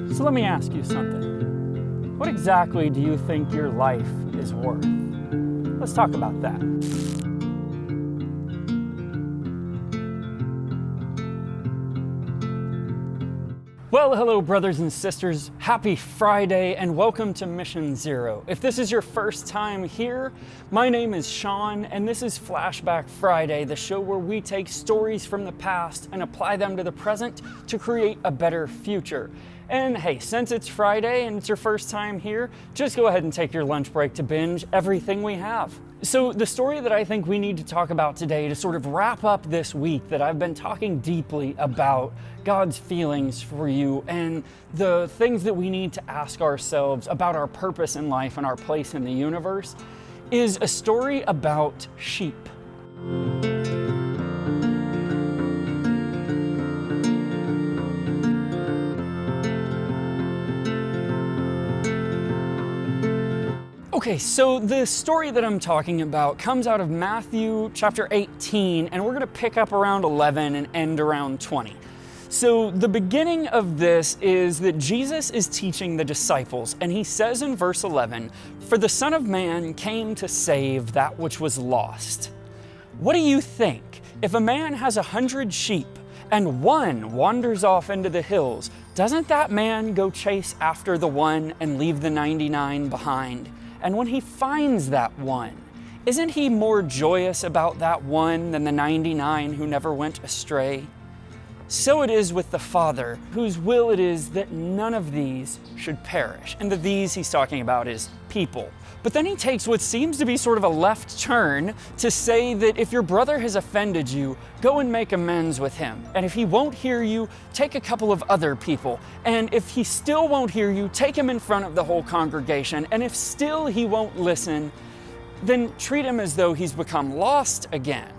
So let me ask you something. What exactly do you think your life is worth? Let's talk about that. Well, hello brothers and sisters, happy Friday and welcome to Mission Zero. If this is your first time here, my name is Shawn and this is FlashBack Friday, the show where we take stories from the past and apply them to the present to create a better future. And hey, since it's Friday and it's your first time here, just go ahead and take your lunch break to binge everything we have. So the story that I think we need to talk about today to sort of wrap up this week that I've been talking deeply about God's feelings for you and the things that we need to ask ourselves about our purpose in life and our place in the universe is a story about sheep. Okay, so the story that I'm talking about comes out of Matthew chapter 18, and we're going to pick up around 11 and end around 20. So the beginning of this is that Jesus is teaching the disciples, and he says in verse 11, "For the Son of Man came to save that which was lost." What do you think? If a man has 100 sheep and one wanders off into the hills, doesn't that man go chase after the one and leave the 99 behind? And when he finds that one, isn't he more joyous about that one than the 99 who never went astray? So it is with the Father, whose will it is that none of these should perish. And the these he's talking about is people. But then he takes what seems to be sort of a left turn to say that if your brother has offended you, go and make amends with him. And if he won't hear you, take a couple of other people. And if he still won't hear you, take him in front of the whole congregation. And if still he won't listen, then treat him as though he's become lost again.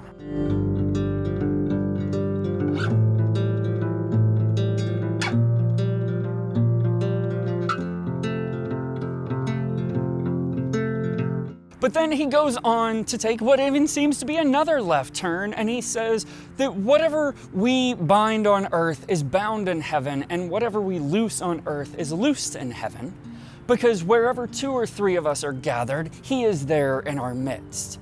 But then he goes on to take what even seems to be another left turn, and he says that whatever we bind on earth is bound in heaven, and whatever we loose on earth is loosed in heaven, because wherever 2 or 3 of us are gathered, he is there in our midst.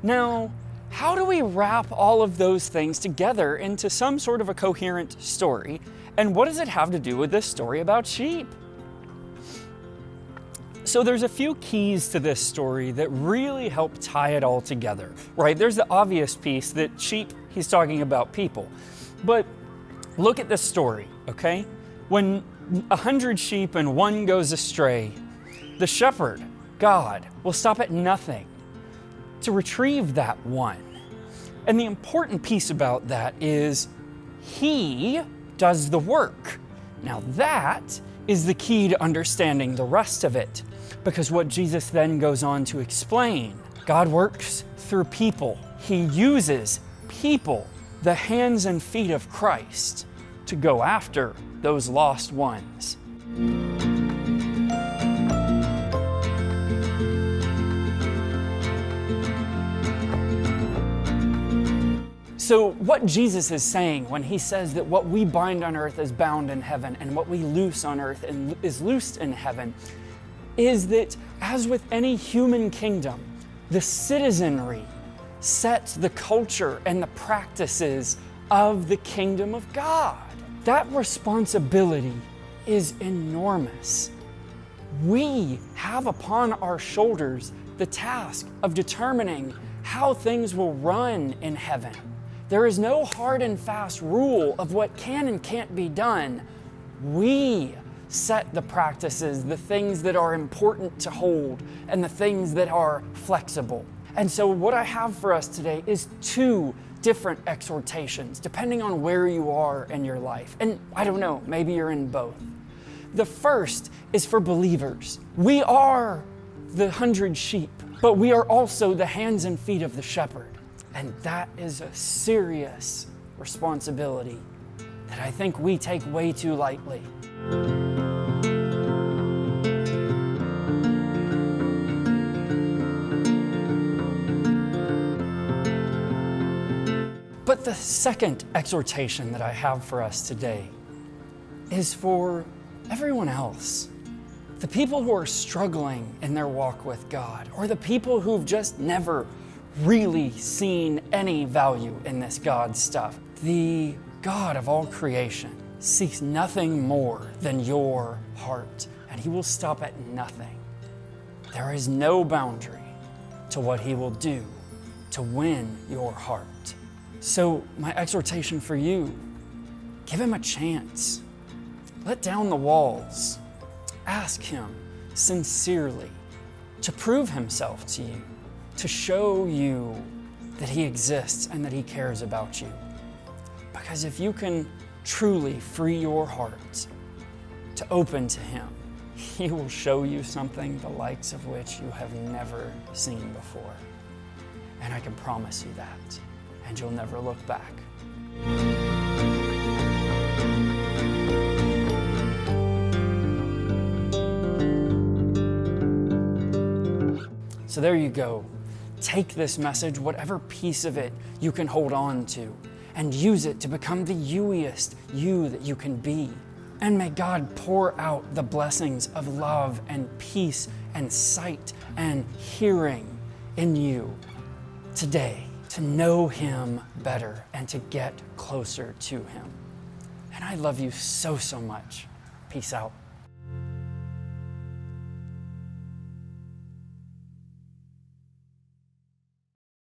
Now, how do we wrap all of those things together into some sort of a coherent story, and what does it have to do with this story about sheep? So there's a few keys to this story that really help tie it all together, right? There's the obvious piece that sheep, he's talking about people. But look at this story, okay? When 100 sheep and one goes astray, the shepherd, God, will stop at nothing to retrieve that one. And the important piece about that is he does the work. Now that is the key to understanding the rest of it. Because what Jesus then goes on to explain, God works through people. He uses people, the hands and feet of Christ, to go after those lost ones. So what Jesus is saying when he says that what we bind on earth is bound in heaven and what we loose on earth is loosed in heaven is that, as with any human kingdom, the citizenry sets the culture and the practices of the kingdom of God. That responsibility is enormous. We have upon our shoulders the task of determining how things will run in heaven. There is no hard and fast rule of what can and can't be done. We set the practices, the things that are important to hold, and the things that are flexible. And so what I have for us today is 2 different exhortations, depending on where you are in your life. And I don't know, maybe you're in both. The first is for believers. We are the 100 sheep, but we are also the hands and feet of the shepherd. And that is a serious responsibility that I think we take way too lightly. But the second exhortation that I have for us today is for everyone else. The people who are struggling in their walk with God, or the people who've just never really seen any value in this God stuff. The God of all creation seeks nothing more than your heart, and He will stop at nothing. There is no boundary to what He will do to win your heart. So my exhortation for you, give Him a chance. Let down the walls. Ask Him sincerely to prove Himself to you, to show you that He exists and that He cares about you. Because if you can truly free your heart to open to Him, He will show you something the likes of which you have never seen before. And I can promise you that, and you'll never look back. So there you go. Take this message, whatever piece of it you can hold on to, and use it to become the you-iest you that you can be. And may God pour out the blessings of love and peace and sight and hearing in you today to know Him better and to get closer to Him. And I love you so, so much. Peace out.